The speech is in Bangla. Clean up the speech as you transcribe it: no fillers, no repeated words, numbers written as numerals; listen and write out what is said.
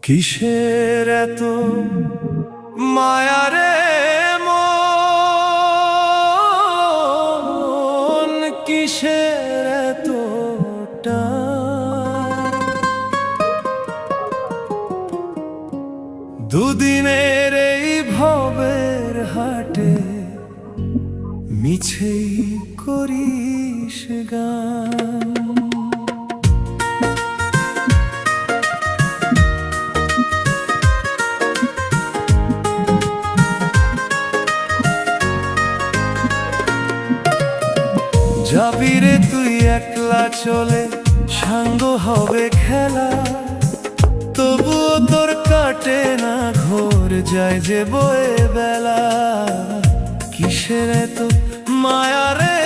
কিসের এত মায়া রে মন, কিসের এত টান? দুদিনের এই ভবের হাটে মিছেই করিস গান। যাবি রে তুই একলা চলে, সাঙ্গ হবে খেলা, তবুও তোর কাটে না ঘোর, যায় যে বয়ে বেলা। কিসের এত মায়া রে